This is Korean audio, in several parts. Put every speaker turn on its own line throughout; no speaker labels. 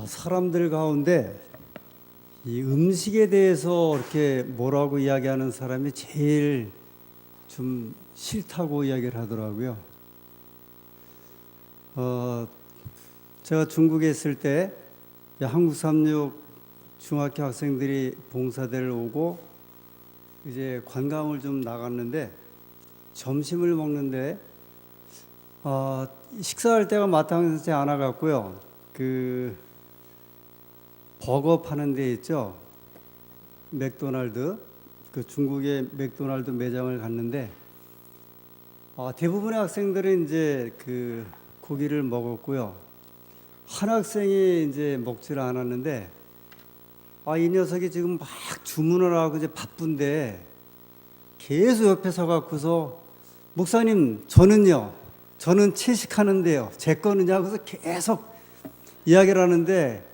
사람들 가운데 이 음식에 대해서 이렇게 뭐라고 이야기하는 사람이 제일 좀 싫다고 이야기를 하더라고요. 제가 중국에 있을 때 한국 36 중학교 학생들이 봉사대를 오고 이제 관광을 좀 나갔는데 점심을 먹는데 식사할 때가 마땅하지 않아 갖고요. 그 버거 파는 데 있죠. 맥도날드. 그 중국의 맥도날드 매장을 갔는데 대부분의 학생들은 이제 그 고기를 먹었고요. 한 학생이 이제 먹지를 않았는데 이 녀석이 지금 막 주문을 하고 이제 바쁜데 계속 옆에 서 갖고서 목사님 저는 채식하는데요. 제 거는요 하고서 계속 이야기를 하는데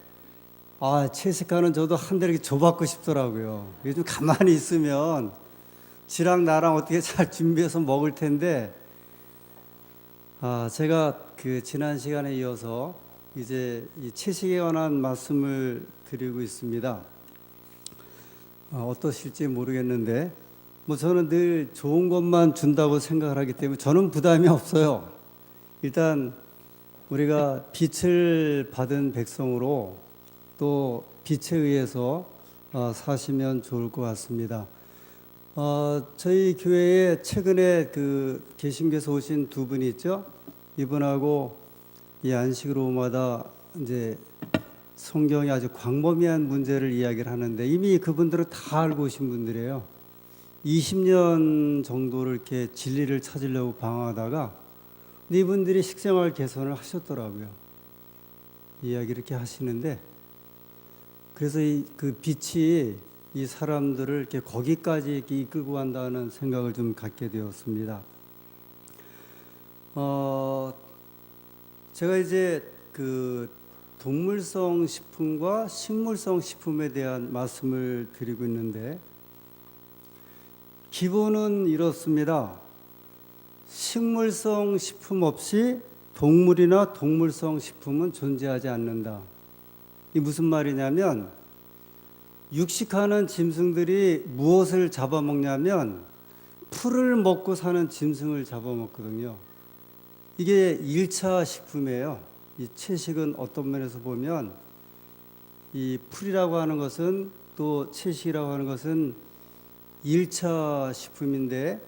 채식하는 저도 한 대 이렇게 줘받고 싶더라고요. 요즘 가만히 있으면 지랑 나랑 어떻게 잘 준비해서 먹을 텐데, 제가 그 지난 시간에 이어서 이제 이 채식에 관한 말씀을 드리고 있습니다. 어떠실지 모르겠는데, 저는 늘 좋은 것만 준다고 생각을 하기 때문에 저는 부담이 없어요. 일단 우리가 빛을 받은 백성으로 또 빛에 의해서 사시면 좋을 것 같습니다. 저희 교회에 최근에 그 개신교에서 오신 두 분이 있죠. 이분하고 이 안식 로마다 이제 성경이 아주 광범위한 문제를 이야기를 하는데 이미 그분들은 다 알고 오신 분들이에요. 20년 정도를 이렇게 진리를 찾으려고 방황하다가 이분들이 식생활 개선을 하셨더라고요. 이야기 이렇게 하시는데 그래서 그 빛이 이 사람들을 이렇게 거기까지 이렇게 이끌고 간다는 생각을 좀 갖게 되었습니다. 제가 이제 그 동물성 식품과 식물성 식품에 대한 말씀을 드리고 있는데 기본은 이렇습니다. 식물성 식품 없이 동물이나 동물성 식품은 존재하지 않는다. 이 무슨 말이냐면 육식하는 짐승들이 무엇을 잡아먹냐면 풀을 먹고 사는 짐승을 잡아먹거든요. 이게 1차 식품이에요. 이 채식은 어떤 면에서 보면 이 풀이라고 하는 것은 또 채식이라고 하는 것은 1차 식품인데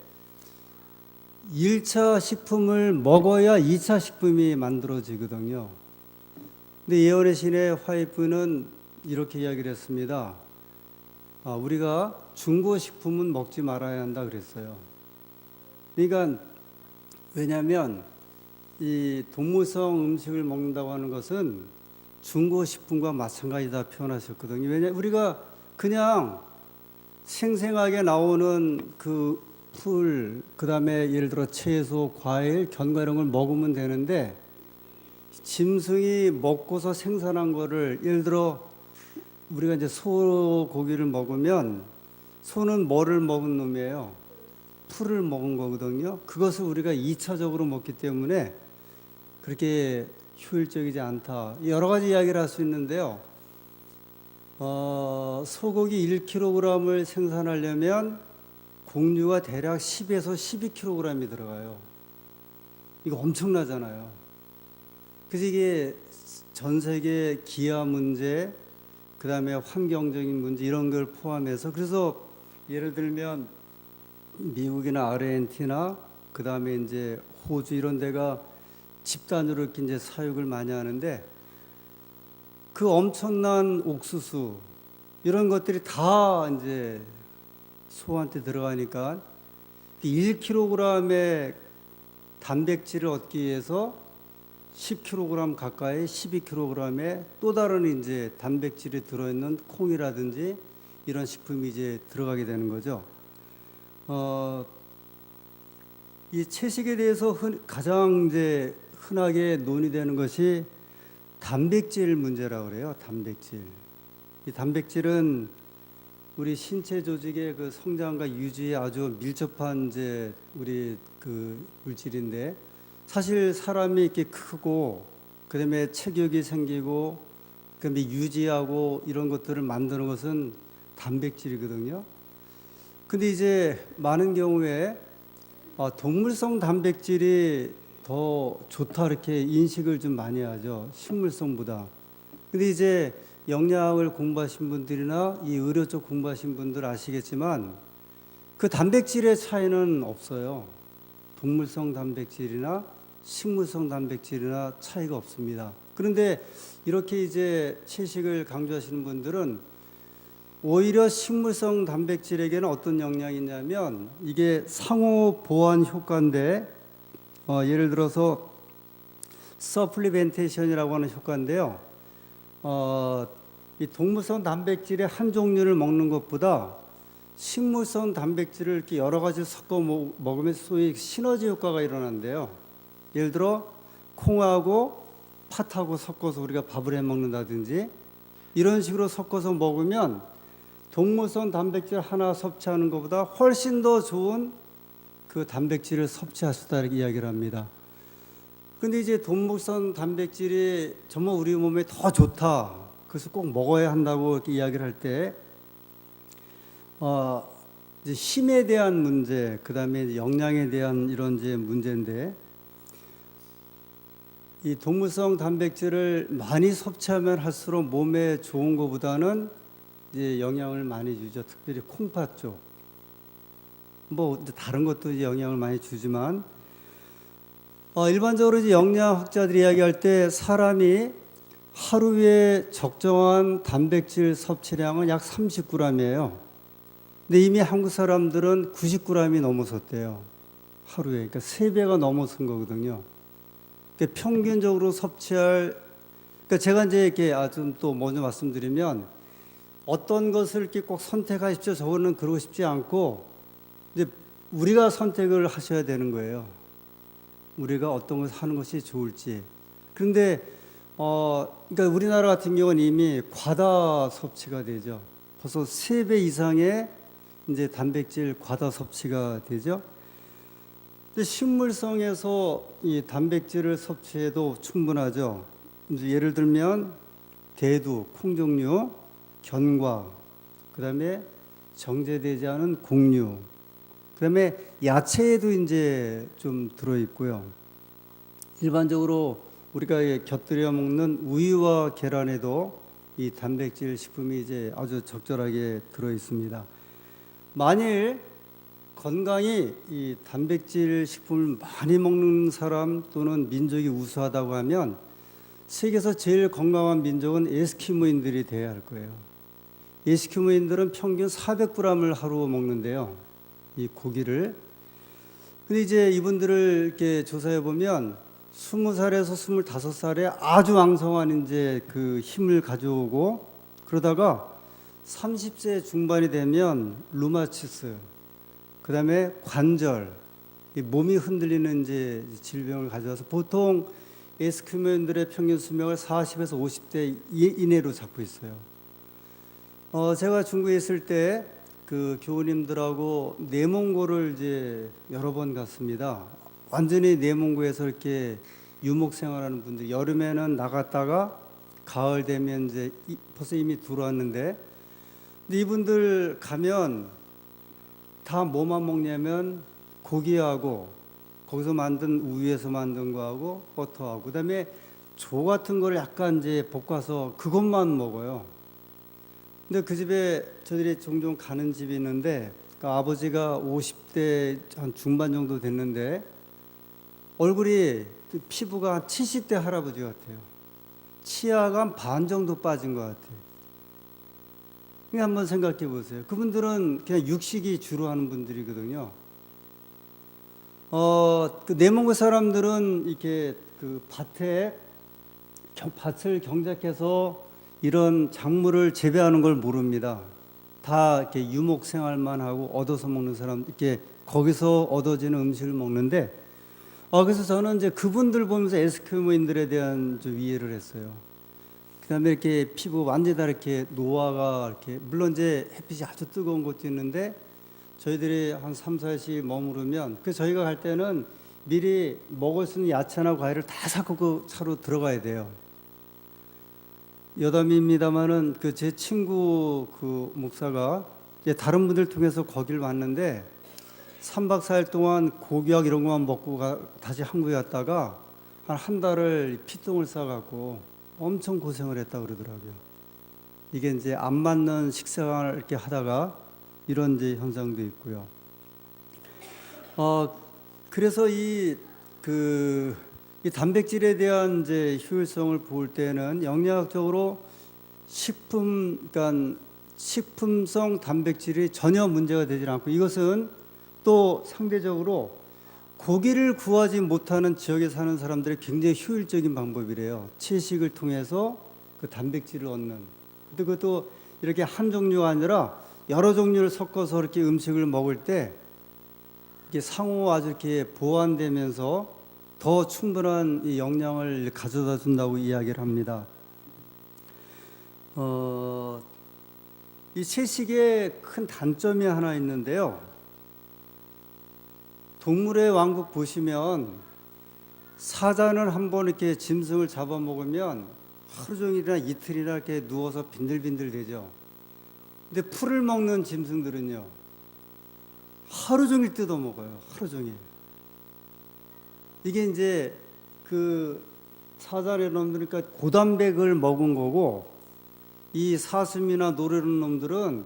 1차 식품을 먹어야 2차 식품이 만들어지거든요. 근데 예언의 신의 화이프는 이렇게 이야기를 했습니다. 우리가 중고식품은 먹지 말아야 한다 그랬어요. 그러니까 왜냐하면 이 동물성 음식을 먹는다고 하는 것은 중고식품과 마찬가지다 표현하셨거든요. 왜냐하면 우리가 그냥 생생하게 나오는 그 풀, 그 다음에 예를 들어 채소, 과일, 견과 이런 걸 먹으면 되는데 짐승이 먹고서 생산한 거를 예를 들어 우리가 이제 소 고기를 먹으면 소는 뭐를 먹은 놈이에요? 풀을 먹은 거거든요. 그것을 우리가 2차적으로 먹기 때문에 그렇게 효율적이지 않다. 여러 가지 이야기를 할 수 있는데요. 소고기 1kg을 생산하려면 공유가 대략 10에서 12kg이 들어가요. 이거 엄청나잖아요. 그래서 이게 전 세계 기아 문제, 그 다음에 환경적인 문제 이런 걸 포함해서 그래서 예를 들면 미국이나 아르헨티나, 그 다음에 이제 호주 이런 데가 집단으로 이렇게 이제 사육을 많이 하는데 그 엄청난 옥수수 이런 것들이 다 이제 소한테 들어가니까 1kg의 단백질을 얻기 위해서 10kg 가까이 12kg의 또 다른 이제 단백질이 들어있는 콩이라든지 이런 식품이 이제 들어가게 되는 거죠. 이 채식에 대해서 가장 이제 흔하게 논의되는 것이 단백질 문제라고 그래요. 단백질. 이 단백질은 우리 신체 조직의 그 성장과 유지에 아주 밀접한 이제 우리 그 물질인데 사실 사람이 이렇게 크고 그다음에 체격이 생기고 그다음에 유지하고 이런 것들을 만드는 것은 단백질이거든요. 근데 이제 많은 경우에 동물성 단백질이 더 좋다 이렇게 인식을 좀 많이 하죠. 식물성보다. 근데 이제 영양을 공부하신 분들이나 이 의료 쪽 공부하신 분들 아시겠지만 그 단백질의 차이는 없어요. 동물성 단백질이나 식물성 단백질이나 차이가 없습니다. 그런데 이렇게 이제 채식을 강조하시는 분들은 오히려 식물성 단백질에게는 어떤 영향이 있냐면 이게 상호 보완 효과인데 예를 들어서 서플리멘테이션이라고 하는 효과인데요. 이 동물성 단백질의 한 종류를 먹는 것보다 식물성 단백질을 이렇게 여러 가지 섞어 먹으면 소위 시너지 효과가 일어난대요. 예를 들어 콩하고 팥하고 섞어서 우리가 밥을 해 먹는다든지 이런 식으로 섞어서 먹으면 동물성 단백질 하나 섭취하는 것보다 훨씬 더 좋은 그 단백질을 섭취할 수 있다 이렇게 이야기를 합니다. 근데 이제 동물성 단백질이 정말 우리 몸에 더 좋다. 그래서 꼭 먹어야 한다고 이렇게 이야기를 할 때, 이제 힘에 대한 문제, 그 다음에 영양에 대한 이런 이제 문제인데, 이 동물성 단백질을 많이 섭취하면 할수록 몸에 좋은 것보다는 이제 영향을 많이 주죠. 특별히 콩팥 쪽. 뭐 다른 것도 이제 영향을 많이 주지만, 일반적으로 이제 영양학자들이 이야기할 때 사람이 하루에 적정한 단백질 섭취량은 약 30g이에요. 근데 이미 한국 사람들은 90g이 넘어섰대요. 하루에. 그러니까 3배가 넘어선 거거든요. 그러니까 평균적으로 섭취할, 그러니까 제가 이제 이렇게 좀 또 먼저 말씀드리면 어떤 것을 이렇게 꼭 선택하십시오. 저거는 그러고 싶지 않고 이제 우리가 선택을 하셔야 되는 거예요. 우리가 어떤 것을 하는 것이 좋을지. 그런데 그러니까 우리나라 같은 경우는 이미 과다 섭취가 되죠. 벌써 3배 이상의 이제 단백질 과다 섭취가 되죠. 근데 식물성에서 이 단백질을 섭취해도 충분하죠. 이제 예를 들면 대두, 콩 종류, 견과, 그다음에 정제되지 않은 곡류, 그다음에 야채에도 이제 좀 들어 있고요. 일반적으로 우리가 곁들여 먹는 우유와 계란에도 이 단백질 식품이 이제 아주 적절하게 들어 있습니다. 만일 건강히 이 단백질 식품을 많이 먹는 사람 또는 민족이 우수하다고 하면 세계에서 제일 건강한 민족은 에스키모인들이 돼야 할 거예요. 에스키모인들은 평균 400g을 하루 먹는데요. 이 고기를. 근데 이제 이분들을 이렇게 조사해 보면 20살에서 25살에 아주 왕성한 이제 그 힘을 가져오고 그러다가 30세 중반이 되면 루마티스, 그 다음에 관절, 몸이 흔들리는 이제 질병을 가져와서 보통 에스키모인들의 평균 수명을 40에서 50대 이내로 잡고 있어요. 제가 중국에 있을 때 그 교우님들하고 내몽고를 이제 여러 번 갔습니다. 완전히 내몽고에서 이렇게 유목 생활하는 분들, 여름에는 나갔다가 가을 되면 이제 벌써 이미 들어왔는데, 근데 이분들 가면 다 뭐만 먹냐면 고기하고 거기서 만든 우유에서 만든 거하고 버터하고 그다음에 조 같은 거를 약간 이제 볶아서 그것만 먹어요. 근데 그 집에 저들이 종종 가는 집이 있는데 그 아버지가 50대 한 중반 정도 됐는데 얼굴이 피부가 한 70대 할아버지 같아요. 치아가 한 반 정도 빠진 것 같아요. 그냥 한번 생각해 보세요. 그분들은 그냥 육식이 주로 하는 분들이거든요. 그 내몽고 사람들은 이렇게 그 밭을 경작해서 이런 작물을 재배하는 걸 모릅니다. 다 이렇게 유목 생활만 하고 얻어서 먹는 사람, 이렇게 거기서 얻어지는 음식을 먹는데, 그래서 저는 이제 그분들 보면서 에스키모인들에 대한 좀 이해를 했어요. 그다음에 이렇게 피부 완전히 다 이렇게 노화가 이렇게, 물론 이제 햇빛이 아주 뜨거운 것도 있는데, 저희들이 한 3, 4시 머무르면, 그 저희가 갈 때는 미리 먹을 수 있는 야채나 과일을 다 사고 그 차로 들어가야 돼요. 여담입니다마는 그 제 친구 그 목사가 이제 다른 분들 통해서 거기를 왔는데 3박 4일 동안 고기약 이런 것만 먹고 다시 한국에 갔다가 한 달을 피똥을 싸갖고 엄청 고생을 했다 그러더라고요. 이게 이제 안 맞는 식생활을 이렇게 하다가 이런 이제 현상도 있고요. 그래서 이 단백질에 대한 이제 효율성을 볼 때는 영양학적으로 그러니까 식품성 단백질이 전혀 문제가 되지 않고, 이것은 또 상대적으로 고기를 구하지 못하는 지역에 사는 사람들의 굉장히 효율적인 방법이래요. 채식을 통해서 그 단백질을 얻는. 근데 그것도 이렇게 한 종류가 아니라 여러 종류를 섞어서 이렇게 음식을 먹을 때 이게 상호 아주 이렇게 보완되면서 더 충분한 이 영양을 가져다 준다고 이야기를 합니다. 이 채식의 큰 단점이 하나 있는데요. 동물의 왕국 보시면 사자는 한번 이렇게 짐승을 잡아먹으면 하루 종일이나 이틀이나 이렇게 누워서 빈들빈들 되죠. 근데 풀을 먹는 짐승들은요, 하루 종일 뜯어먹어요. 하루 종일. 이게 이제 그 사자의 놈들, 그러니까 고단백을 먹은 거고, 이 사슴이나 노르는 놈들은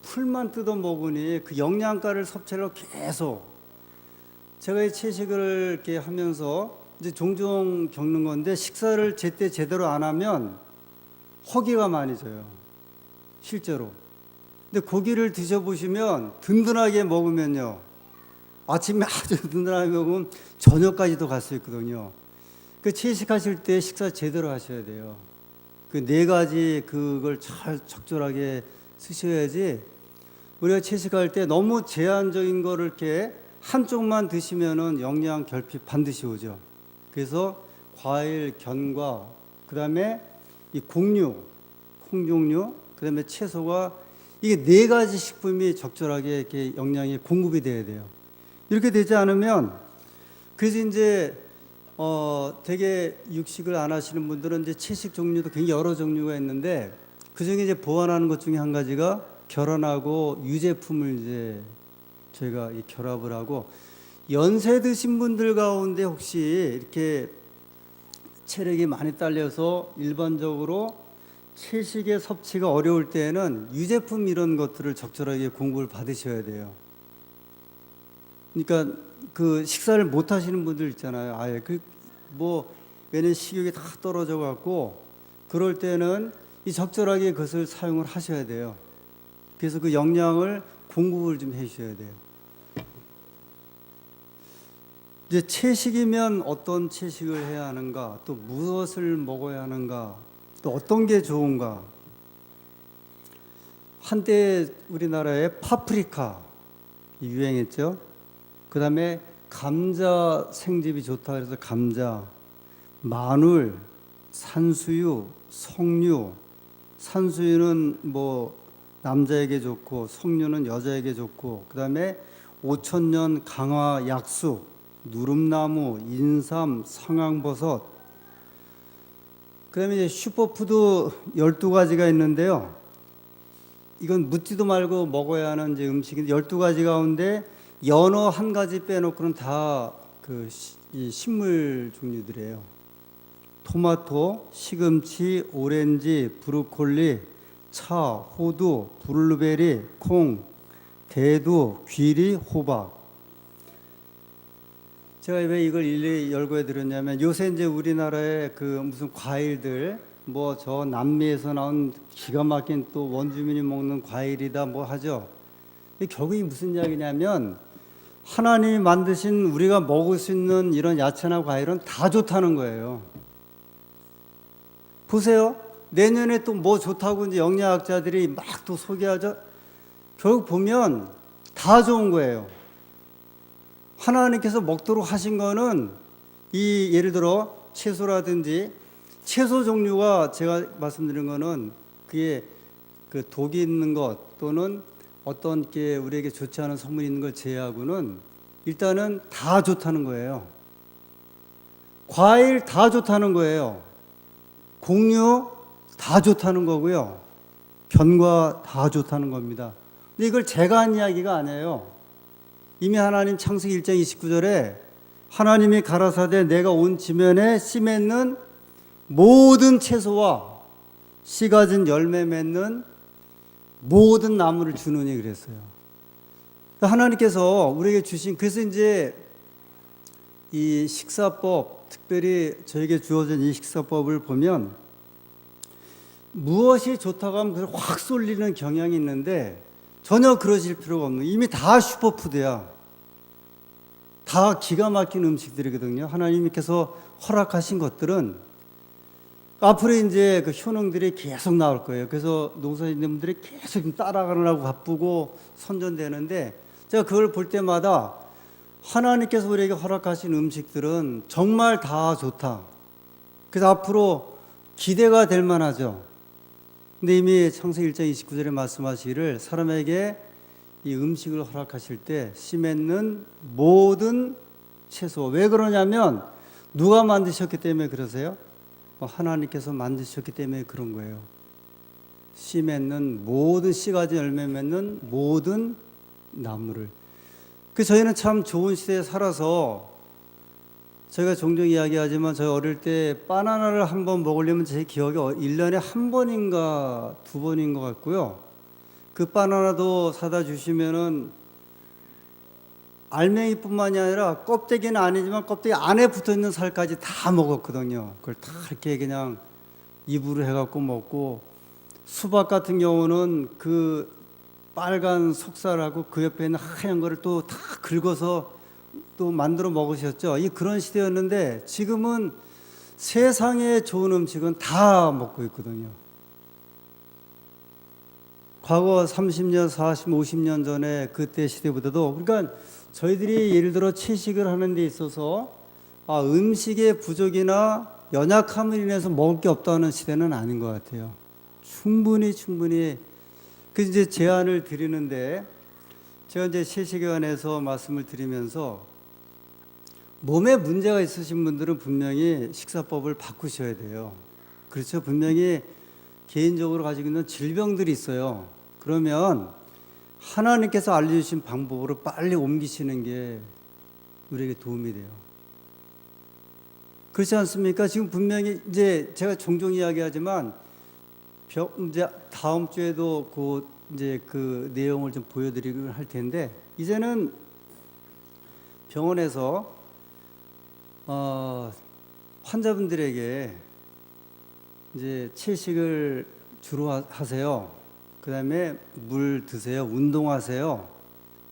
풀만 뜯어 먹으니 그 영양가를 섭취를 계속. 제가 이 채식을 이렇게 하면서 이제 종종 겪는 건데, 식사를 제때 제대로 안 하면 허기가 많이 져요. 실제로. 근데 고기를 드셔보시면 든든하게 먹으면요, 아침에 아주 든든하게 먹으면 저녁까지도 갈 수 있거든요. 그 채식하실 때 식사 제대로 하셔야 돼요. 그 네 가지 그걸 잘 적절하게 쓰셔야지. 우리가 채식할 때 너무 제한적인 거를 이렇게 한쪽만 드시면은 영양 결핍 반드시 오죠. 그래서 과일, 견과, 그다음에 이 곡류, 콩종류, 그다음에 채소가, 이게 네 가지 식품이 적절하게 이렇게 영양이 공급이 돼야 돼요. 이렇게 되지 않으면, 그래서 이제 되게 육식을 안 하시는 분들은 이제 채식 종류도 굉장히 여러 종류가 있는데, 그 중에 이제 보완하는 것 중에 한 가지가 결혼하고 유제품을 이제 저희가 이 결합을 하고, 연세 드신 분들 가운데 혹시 이렇게 체력이 많이 딸려서 일반적으로 채식의 섭취가 어려울 때에는 유제품 이런 것들을 적절하게 공급을 받으셔야 돼요. 그러니까 그 식사를 못 하시는 분들 있잖아요. 아예 왜냐면 식욕이 다 떨어져 갖고, 그럴 때는 이 적절하게 그것을 사용을 하셔야 돼요. 그래서 그 영양을 공급을 좀 해주셔야 돼요. 이제 채식이면 어떤 채식을 해야 하는가, 또 무엇을 먹어야 하는가, 또 어떤 게 좋은가. 한때 우리나라에 파프리카 유행했죠. 그 다음에 감자 생즙이 좋다 그래서 감자, 마늘, 산수유, 석류. 산수유는 뭐 남자에게 좋고 석류는 여자에게 좋고, 그 다음에 5,000년 강화 약수, 누름나무, 인삼, 상황버섯. 그 다음에 이제 슈퍼푸드 12가지가 있는데요. 이건 묻지도 말고 먹어야 하는 이제 음식인데, 12가지 가운데 연어 한 가지 빼놓고는 다 이 식물 종류들이에요. 토마토, 시금치, 오렌지, 브로콜리, 차, 호두, 블루베리, 콩, 대두, 귀리, 호박. 제가 왜 이걸 일일이 열거해 드렸냐면, 요새 이제 우리나라의 그 무슨 과일들, 뭐 저 남미에서 나온 기가 막힌 또 원주민이 먹는 과일이다 뭐 하죠. 결국 이 무슨 이야기냐면, 하나님이 만드신 우리가 먹을 수 있는 이런 야채나 과일은 다 좋다는 거예요. 보세요. 내년에 또 뭐 좋다고 이제 영양학자들이 막 또 소개하죠. 결국 보면 다 좋은 거예요. 하나님께서 먹도록 하신 거는, 이 예를 들어 채소라든지, 채소 종류가 제가 말씀드린 거는 그게 그 독이 있는 것 또는 어떤 게 우리에게 좋지 않은 성분이 있는 걸 제외하고는 일단은 다 좋다는 거예요. 과일 다 좋다는 거예요. 곡류, 다 좋다는 거고요. 견과 다 좋다는 겁니다. 근데 이걸 제가 한 이야기가 아니에요. 이미 하나님 창세기 1장 29절에 하나님이 가라사대 내가 온 지면에 씨 맺는 모든 채소와 씨 가진 열매 맺는 모든 나무를 주느니 그랬어요. 하나님께서 우리에게 주신, 그래서 이제 이 식사법, 특별히 저에게 주어진 이 식사법을 보면 무엇이 좋다고 하면 그걸 확 쏠리는 경향이 있는데 전혀 그러실 필요가 없는, 이미 다 슈퍼푸드야. 다 기가 막힌 음식들이거든요. 하나님께서 허락하신 것들은 앞으로 이제 그 효능들이 계속 나올 거예요. 그래서 농사짓는분들이 계속 따라가느라고 바쁘고 선전되는데 제가 그걸 볼 때마다 하나님께서 우리에게 허락하신 음식들은 정말 다 좋다. 그래서 앞으로 기대가 될 만하죠. 근데 이미 창세기 1장 29절에 말씀하시기를 사람에게 이 음식을 허락하실 때 씨 맺는 모든 채소. 왜 그러냐면 누가 만드셨기 때문에 그러세요? 하나님께서 만드셨기 때문에 그런 거예요. 씨 맺는 모든, 씨 가진 열매 맺는 모든 나무를. 그래서 저희는 참 좋은 시대에 살아서 저희가 종종 이야기하지만 저희 어릴 때 바나나를 한 번 먹으려면 제 기억에 1년에 한 번인가 두 번인 것 같고요. 그 바나나도 사다 주시면은 알맹이뿐만이 아니라 껍데기는 아니지만 껍데기 안에 붙어 있는 살까지 다 먹었거든요. 그걸 다 이렇게 그냥 입으로 해갖고 먹고, 수박 같은 경우는 그 빨간 속살하고 그 옆에 있는 하얀 거를 또 다 긁어서 또 만들어 먹으셨죠. 이 그런 시대였는데 지금은 세상에 좋은 음식은 다 먹고 있거든요. 과거 30년, 40, 50년 전에 그때 시대보다도, 그러니까 저희들이 예를 들어 채식을 하는 데 있어서 음식의 부족이나 연약함을 인해서 먹을 게 없다는 시대는 아닌 것 같아요. 충분히 그 이제 제안을 드리는데, 제가 이제 채식에 관해서 말씀을 드리면서 몸에 문제가 있으신 분들은 분명히 식사법을 바꾸셔야 돼요. 그렇죠. 분명히 개인적으로 가지고 있는 질병들이 있어요. 그러면 하나님께서 알려주신 방법으로 빨리 옮기시는 게 우리에게 도움이 돼요. 그렇지 않습니까? 지금 분명히 이제 제가 종종 이야기하지만 이제 다음 주에도 이제 그 내용을 좀 보여드리긴 할 텐데, 이제는 병원에서 환자분들에게 이제 채식을 주로 하세요. 그 다음에 물 드세요. 운동하세요.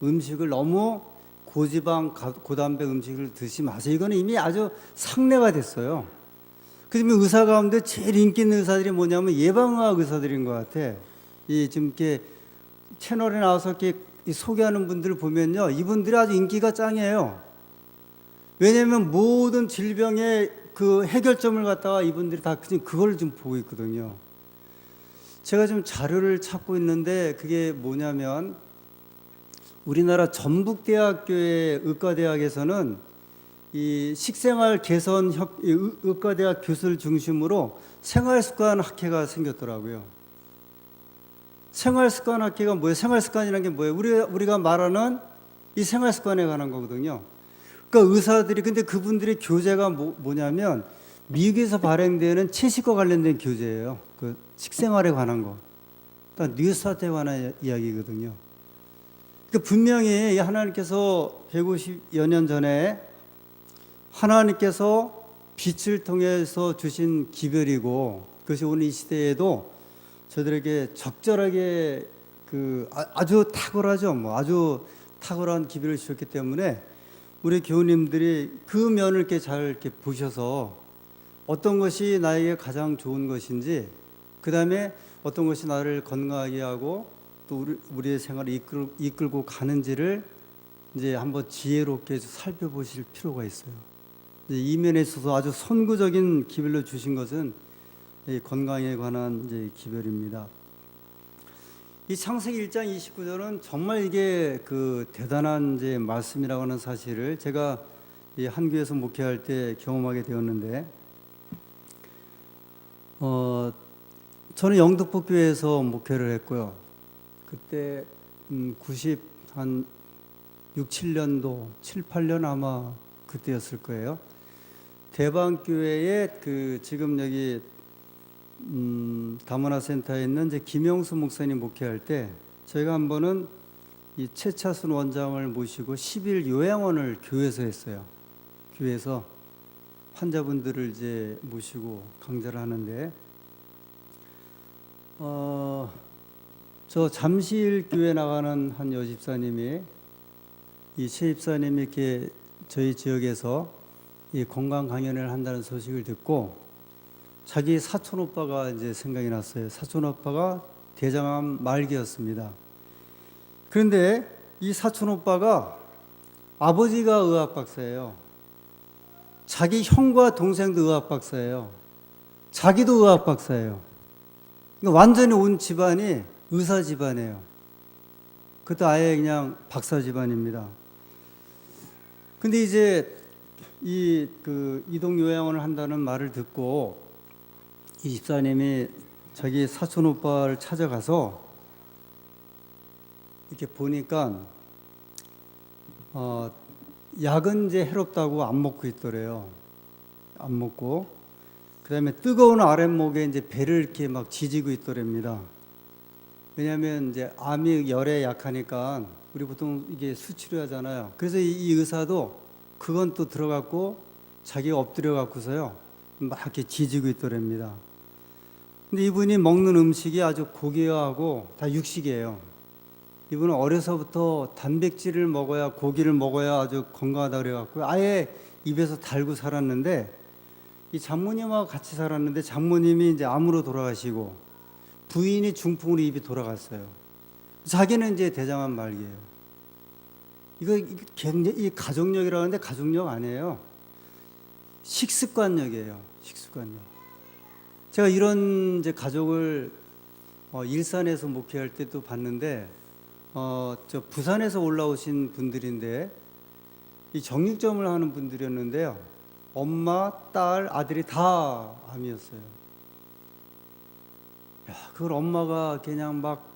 음식을 너무 고지방, 고단백 음식을 드시지 마세요. 이거는 이미 아주 상례가 됐어요. 그러면 의사 가운데 제일 인기 있는 의사들이 뭐냐면 예방의학 의사들인 것 같아. 이 지금 이렇게 채널에 나와서 이렇게 소개하는 분들을 보면요, 이분들이 아주 인기가 짱이에요. 왜냐하면 모든 질병의 그 해결점을 갖다가 이분들이 다 그걸 좀 보고 있거든요. 제가 좀 자료를 찾고 있는데 그게 뭐냐면 우리나라 전북대학교의 의과대학에서는 이 식생활 개선 의과대학 교수를 중심으로 생활습관 학회가 생겼더라고요. 생활습관 학회가 뭐예요? 생활습관이라는 게 뭐예요? 우리가 말하는 이 생활습관에 관한 거거든요. 그러니까 의사들이, 근데 그분들의 교재가 뭐냐면 미국에서 발행되는 채식과 관련된 교재예요. 그 식생활에 관한 거. 그러니까 뉴스타트에 관한 이야기거든요. 그러니까 분명히 하나님께서 150여 년 전에 하나님께서 빛을 통해서 주신 기별이고, 그것이 오늘 이 시대에도 저들에게 적절하게 아주 탁월하죠. 아주 탁월한 기별을 주셨기 때문에 우리 교우님들이 그 면을 이렇게 잘 이렇게 보셔서 어떤 것이 나에게 가장 좋은 것인지, 그 다음에 어떤 것이 나를 건강하게 하고 또 우리의 생활을 이끌고 가는지를 이제 한번 지혜롭게 살펴보실 필요가 있어요. 이 면에 있어서 아주 선구적인 기별로 주신 것은 이 건강에 관한 이제 기별입니다. 이 창세기 1장 29절은 정말 이게 그 대단한 이제 말씀이라고 하는 사실을 제가 이 한교에서 목회할 때 경험하게 되었는데, 저는 영등포교회에서 목회를 했고요. 그때 90한 6, 7년도, 7, 8년 아마 그때였을 거예요. 대방교회에 그 지금 여기 다문화센터에 있는 이제 김영수 목사님 목회할 때 저희가 한 번은 이 최차순 원장을 모시고 10일 요양원을 교회에서 했어요. 교회에서 환자분들을 이제 모시고 강좌를 하는데 저 잠실 교회 나가는 한 여집사님이 이 최 집사님이 이렇게 저희 지역에서 이 건강 강연을 한다는 소식을 듣고 자기 사촌 오빠가 이제 생각이 났어요. 사촌 오빠가 대장암 말기였습니다. 그런데 이 사촌 오빠가 아버지가 의학 박사예요. 자기 형과 동생도 의학 박사예요. 자기도 의학 박사예요. 그러니까 완전히 온 집안이 의사 집안이에요. 그것도 아예 그냥 박사 집안입니다. 근데 이제 이동 요양원을 한다는 말을 듣고 이 집사님이 자기 사촌 오빠를 찾아가서 이렇게 보니까 약은 이제 해롭다고 안 먹고 있더래요. 안 먹고 그다음에 뜨거운 아랫목에 이제 배를 이렇게 막 지지고 있더랍니다. 왜냐하면 이제 암이 열에 약하니까 우리 보통 이게 수치료하잖아요. 그래서 이 의사도 그건 또 들어갔고 자기가 엎드려 갖고서요 막 이렇게 지지고 있더랍니다. 근데 이분이 먹는 음식이 아주 고기화하고 다 육식이에요. 이분은 어려서부터 단백질을 먹어야 고기를 먹어야 아주 건강하다 그래갖고 아예 입에서 달고 살았는데 이 장모님하고 같이 살았는데 장모님이 이제 암으로 돌아가시고 부인이 중풍으로 입이 돌아갔어요. 자기는 이제 대장암 말기예요. 이거 굉장히 이 가족력이라는데 가족력 아니에요. 식습관력이에요. 식습관력. 제가 이런 이제 가족을 일산에서 목회할 때도 봤는데 저 부산에서 올라오신 분들인데 이 정육점을 하는 분들이었는데요. 엄마, 딸, 아들이 다 암이었어요. 야, 그걸 엄마가 그냥 막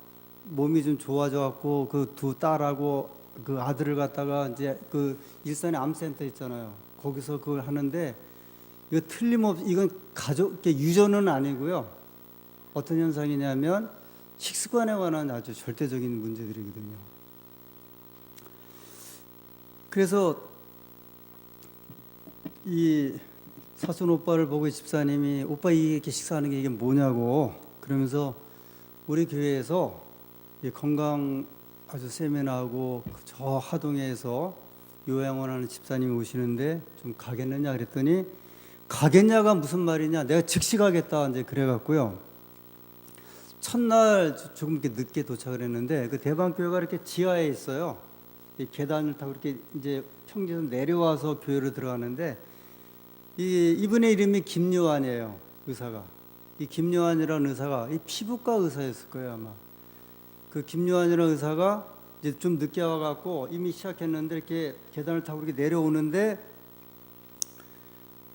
몸이 좀 좋아져 갖고 그 두 딸하고 그 아들을 갖다가 이제 그 일산에 암센터 있잖아요. 거기서 그걸 하는데 이거 틀림없이 이건 가족 유전은 아니고요. 어떤 현상이냐면 식습관에 관한 아주 절대적인 문제들이거든요. 그래서 이 사촌 오빠를 보고 집사님이 오빠 이렇게 식사하는 게 이게 뭐냐고 그러면서 우리 교회에서 건강 아주 세미나하고 저 하동에서 요양원 하는 집사님이 오시는데 좀 가겠느냐 그랬더니 가겠냐가 무슨 말이냐 내가 즉시 가겠다 이제 그래갖고요. 첫날 조금 이렇게 늦게 도착을 했는데 그 대방교회가 이렇게 지하에 있어요. 이 계단을 타고 이렇게 이제 평지에서 내려와서 교회로 들어가는데 이분의 이름이 김요한이에요. 의사가. 이 김요한이라는 의사가 이 피부과 의사였을 거예요 아마. 그 김요한이라는 의사가 이제 좀 늦게 와갖고 이미 시작했는데 이렇게 계단을 타고 이렇게 내려오는데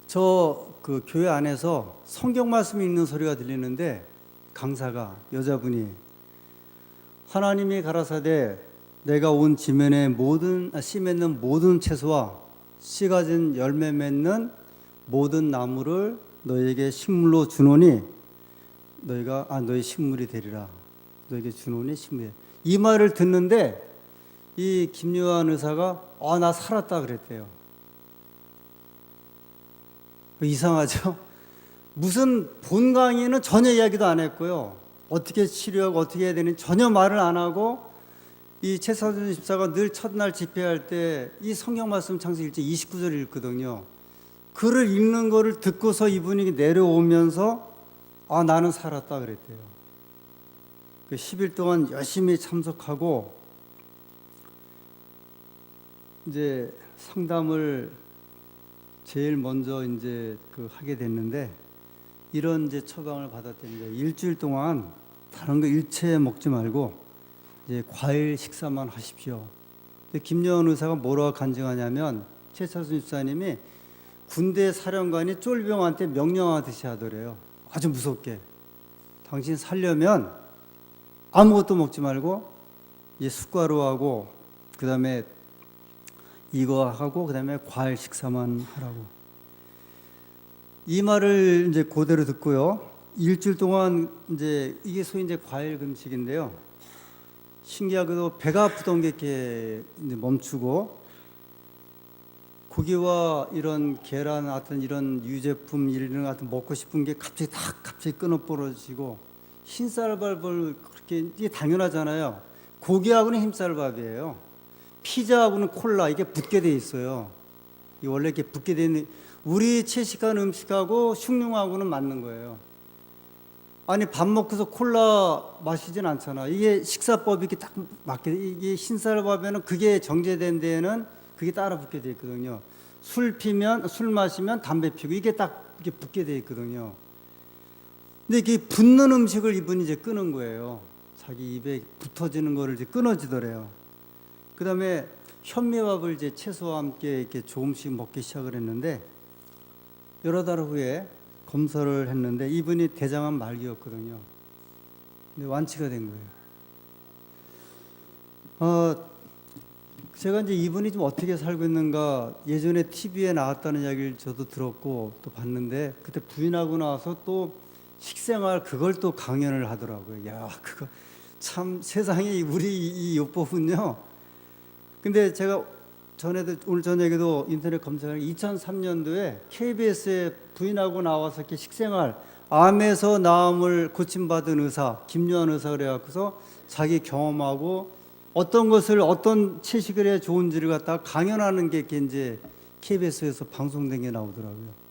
저 그 교회 안에서 성경 말씀이 읽는 소리가 들리는데 강사가 여자분이 하나님이 가라사대 내가 온 지면에 씨 맺는 모든 채소와 씨 가진 열매 맺는 모든 나무를 너에게 식물로 주노니 너희가 너희 식물이 되리라. 너에게 주노니 식물이. 이 말을 듣는데 이 김요한 의사가 나 살았다 그랬대요. 이상하죠? 무슨 본 강의는 전혀 이야기도 안 했고요. 어떻게 치료하고 어떻게 해야 되는지 전혀 말을 안 하고 이 최사준 집사가 늘 첫날 집회할 때 이 성경 말씀 창세기 1장 29절 읽거든요. 글을 읽는 거를 듣고서 이분이 내려오면서 나는 살았다 그랬대요. 그 10일 동안 열심히 참석하고 이제 상담을 제일 먼저 이제 하게 됐는데 이런 이제 처방을 받았답니다. 일주일 동안 다른 거 일체 먹지 말고 이제 과일 식사만 하십시오. 근데 김여원 의사가 뭐라고 간증하냐면 최차순 집사님이 군대 사령관이 쫄병한테 명령하듯이 하더래요. 아주 무섭게 당신 살려면 아무것도 먹지 말고 이 숟가루하고 그다음에 이거 하고 그다음에 과일 식사만 하라고. 이 말을 이제 그대로 듣고요. 일주일 동안 이제 이게 소위 이제 과일 금식인데요. 신기하게도 배가 아프던 게 이렇게 이제 멈추고 고기와 이런 계란 같은 이런 유제품 이런 같은 먹고 싶은 게 갑자기 끊어버려지고 흰쌀밥을 그렇게 이게 당연하잖아요. 고기하고는 흰쌀밥이에요. 피자하고는 콜라 이게 붙게 돼 있어요. 이 원래 이렇게 붙게 돼 있는 우리 채식한 음식하고 숭늉하고는 맞는 거예요. 아니 밥 먹고서 콜라 마시진 않잖아. 이게 식사법이 이렇게 딱 맞게 이게 흰쌀밥에는 그게 정제된 데에는 그게 따라 붙게 돼 있거든요. 술 마시면 담배 피고 이게 딱 이렇게 붙게 돼 있거든요. 근데 이게 붙는 음식을 이분이 이제 끊은 거예요. 자기 입에 붙어지는 거를 이제 끊어지더래요. 그다음에 현미밥을 이제 채소와 함께 이렇게 조금씩 먹기 시작을 했는데 여러 달 후에 검사를 했는데 이분이 대장암 말기였거든요. 근데 완치가 된 거예요. 제가 이제 이분이 좀 어떻게 살고 있는가 예전에 TV에 나왔다는 이야기를 저도 들었고 또 봤는데 그때 부인하고 나서 또 식생활 그걸 또 강연을 하더라고요. 야, 그거 참 세상에 우리 이 요법은요. 근데 제가 전에도 오늘 저녁에도 인터넷 검색을 2003년도에 KBS에 부인하고 나와서 이렇게 식생활 암에서 나음을 고침받은 의사 김요한 의사 그래갖고서 자기 경험하고 어떤 것을 어떤 채식을 해야 좋은지를 갖다가 강연하는 게 이제 KBS에서 방송된 게 나오더라고요.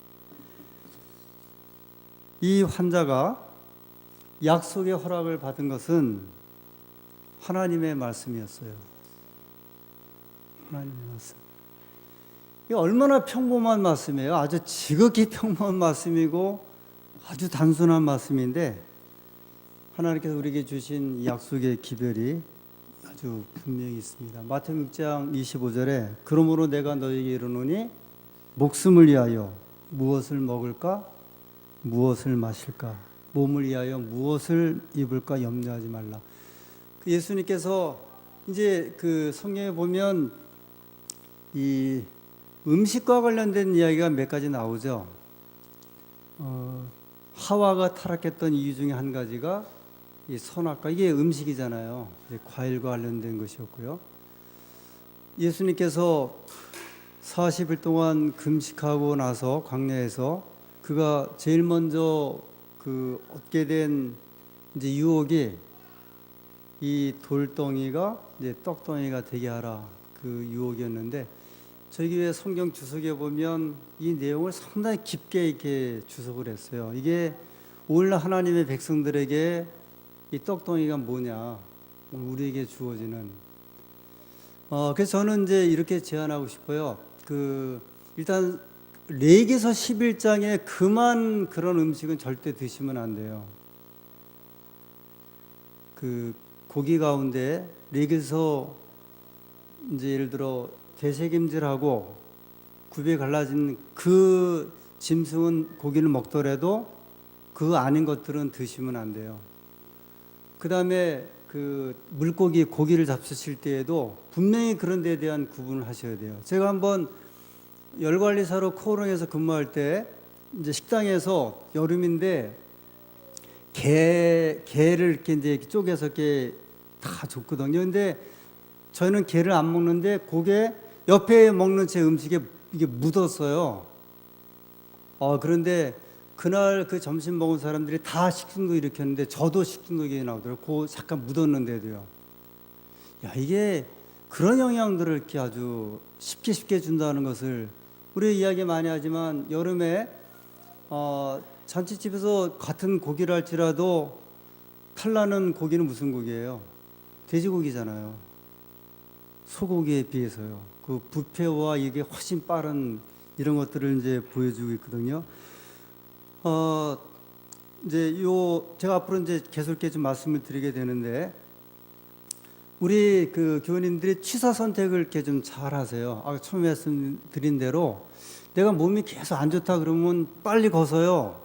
이 환자가 약속의 허락을 받은 것은 하나님의 말씀이었어요. 하나님의 말씀. 이게 얼마나 평범한 말씀이에요. 아주 지극히 평범한 말씀이고 아주 단순한 말씀인데 하나님께서 우리에게 주신 이 약속의 기별이 아주 분명히 있습니다. 마태복음 6장 25절에 그러므로 내가 너에게 이르노니 목숨을 위하여 무엇을 먹을까 무엇을 마실까 몸을 위하여 무엇을 입을까 염려하지 말라. 예수님께서 이제 그 성경에 보면 이 음식과 관련된 이야기가 몇 가지 나오죠. 하와가 타락했던 이유 중에 한 가지가 이 선악과 이게 음식이잖아요. 과일과 관련된 것이었고요. 예수님께서 40일 동안 금식하고 나서 광야에서 그가 제일 먼저 그 얻게 된 이제 유혹이 이 돌덩이가 이제 떡덩이가 되게 하라 그 유혹이었는데 저희 교회 성경 주석에 보면 이 내용을 상당히 깊게 이렇게 주석을 했어요. 이게 오늘날 하나님의 백성들에게 이 떡덩이가 뭐냐 우리에게 주어지는 그래서 저는 이제 이렇게 제안하고 싶어요. 일단 레위기서 11장에 그만 그런 음식은 절대 드시면 안 돼요. 그 고기 가운데 레위기서 이제 예를 들어 되새김질하고 굽에 갈라진 그 짐승은 고기를 먹더라도 그 아닌 것들은 드시면 안 돼요. 그 다음에 그 물고기 고기를 잡수실 때에도 분명히 그런 데에 대한 구분을 하셔야 돼요. 제가 한번 열관리사로 코오롱에서 근무할 때 이제 식당에서 여름인데 게를 이렇게 이제 쪼개서 이렇게 다 줬거든요. 근데 저희는 게를 안 먹는데 고게 옆에 먹는 제 음식에 이게 묻었어요. 그런데 그날 그 점심 먹은 사람들이 다 식중독 일으켰는데 저도 식중독이 나오더라고요. 잠깐 묻었는데도요. 야, 이게 그런 영향들을 이렇게 아주 쉽게 준다는 것을 우리 이야기 많이 하지만 여름에 잔치집에서 같은 고기를 할지라도 탈나는 고기는 무슨 고기예요? 돼지고기잖아요. 소고기에 비해서요. 그 부패와 이게 훨씬 빠른 이런 것들을 이제 보여주고 있거든요. 이제 제가 앞으로 이제 계속 이렇게 좀 말씀을 드리게 되는데 우리 그 교우님들이 취사 선택을 이렇게 좀 잘 하세요. 처음에 말씀드린 대로 내가 몸이 계속 안 좋다 그러면 빨리 거서요.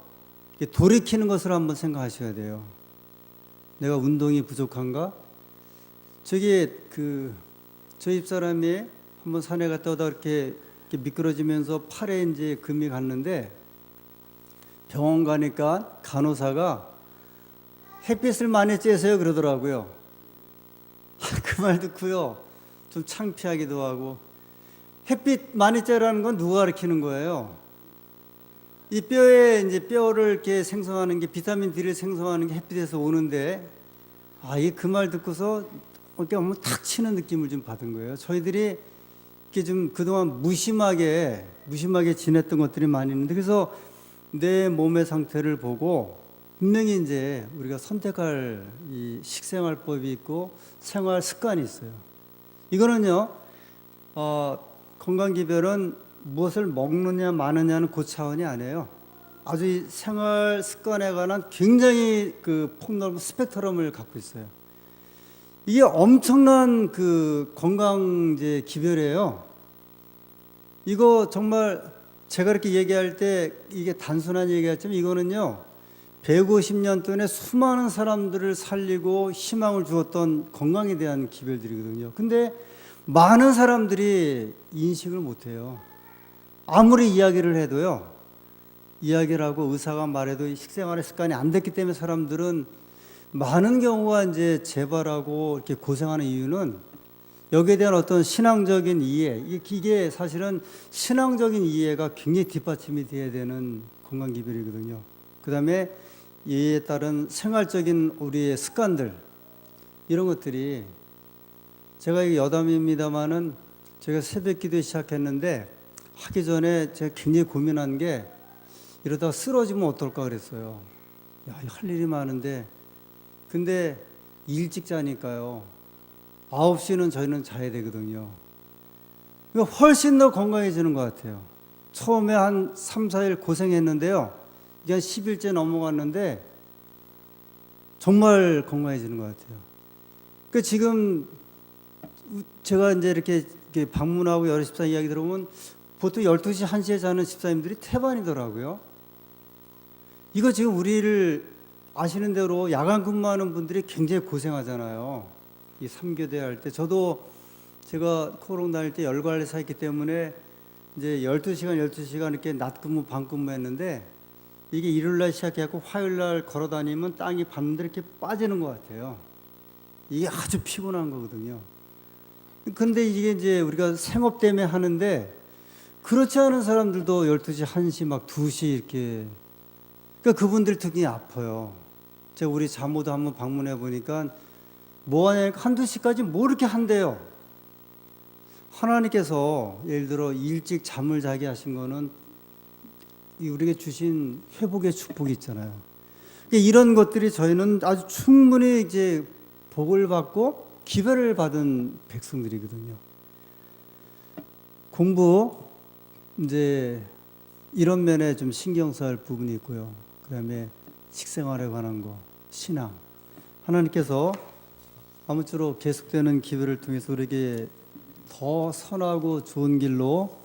돌이키는 것을 한번 생각하셔야 돼요. 내가 운동이 부족한가? 저기 저희 집사람이 한번 산에 갔다 오다 이렇게 미끄러지면서 팔에 이제 금이 갔는데 병원 가니까 간호사가 햇빛을 많이 쬐세요 그러더라고요. 그 말 듣고요. 좀 창피하기도 하고, 햇빛 많이 쬐라는 건 누가 가르치는 거예요? 이 뼈에 이제 뼈를 이렇게 생성하는 게, 비타민 D를 생성하는 게 햇빛에서 오는데, 이게 그 말 듣고서 이렇게 한번 탁 치는 느낌을 좀 받은 거예요. 저희들이 이렇게 좀 그동안 무심하게 지냈던 것들이 많이 있는데, 그래서 내 몸의 상태를 보고 분명히 이제 우리가 선택할 이 식생활법이 있고 생활 습관이 있어요. 이거는요, 건강기별은 무엇을 먹느냐 마느냐는 그 차원이 아니에요. 아주 이 생활 습관에 관한 굉장히 폭넓은 스펙트럼을 갖고 있어요. 이게 엄청난 건강제 기별이에요. 이거 정말 제가 이렇게 얘기할 때 이게 단순한 얘기였지만 이거는요, 150년 동안에 수많은 사람들을 살리고 희망을 주었던 건강에 대한 기별들이거든요. 근데 많은 사람들이 인식을 못해요. 아무리 이야기를 해도요, 이야기를 하고 의사가 말해도 식생활의 습관이 안 됐기 때문에 사람들은 많은 경우가 이제 재발하고 이렇게 고생하는 이유는 여기에 대한 어떤 신앙적인 이해, 이게 사실은 신앙적인 이해가 굉장히 뒷받침이 돼야 되는 건강기별이거든요. 그 다음에 이에 따른 생활적인 우리의 습관들, 이런 것들이, 제가 이게 여담입니다만은 제가 새벽 기도 시작했는데 하기 전에 제가 굉장히 고민한 게, 이러다가 쓰러지면 어떨까 그랬어요. 할 일이 많은데, 근데 일찍 자니까요, 9시는 저희는 자야 되거든요. 그러니까 훨씬 더 건강해지는 것 같아요. 처음에 한 3, 4일 고생했는데요, 이게 한 10일째 넘어갔는데 정말 건강해지는 것 같아요. 그러니까 지금 제가 이제 이렇게 방문하고 여러 집사 이야기 들어보면 보통 12시, 1시에 자는 집사님들이 태반이더라고요. 이거 지금 우리를 아시는 대로 야간 근무하는 분들이 굉장히 고생하잖아요. 이 3교대 할 때. 저도 제가 코롱 다닐 때 열관리사 했기 때문에 이제 12시간 이렇게 낮 근무, 밤 근무 했는데, 이게 일요일날 시작해갖고 화요일날 걸어 다니면 땅이 밤들 이렇게 빠지는 것 같아요. 이게 아주 피곤한 거거든요. 근데 이게 이제 우리가 생업 때문에 하는데, 그렇지 않은 사람들도 12시, 1시, 막 2시 이렇게, 그러니까 그분들 특히 아파요. 제가 우리 자모도 한번 방문해 보니까 뭐 하냐니까 1, 2시까지 뭐 이렇게 한대요. 하나님께서 예를 들어 일찍 잠을 자게 하신 거는 우리에게 주신 회복의 축복이 있잖아요. 그러니까 이런 것들이 저희는 아주 충분히 이제 복을 받고 기별을 받은 백성들이거든요. 공부 이제 이런 면에 좀 신경 써야 할 부분이 있고요. 그다음에 식생활에 관한 거, 신앙. 하나님께서 아무쪼록 계속되는 기별을 통해서 우리에게 더 선하고 좋은 길로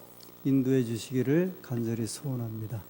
인도해 주시기를 간절히 소원합니다.